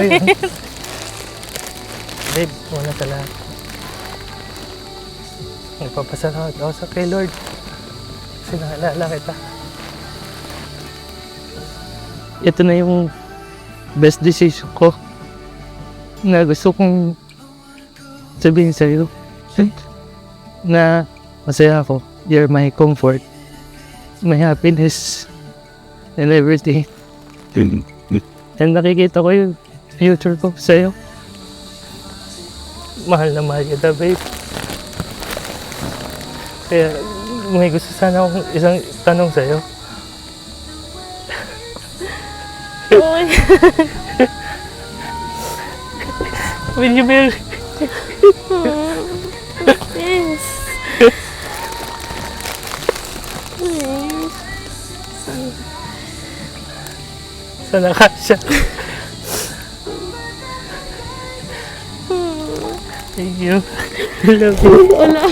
yan. Babe, una sa lahat. Nagpapasalamat ako sa kay Lord. Kasi naalala kita. Ito na yung best decision ko na gusto kong sabihin sa'yo na masaya ako. You're my comfort, my happiness, and everything. And nakikita ko yung future ko sa'yo. Mahal na mahal kita, babe. Kaya may gusto sana akong isang tanong sa'yo. Uy. Will you marry? Yes. Sana ka siya. Thank you. I love you. Wala.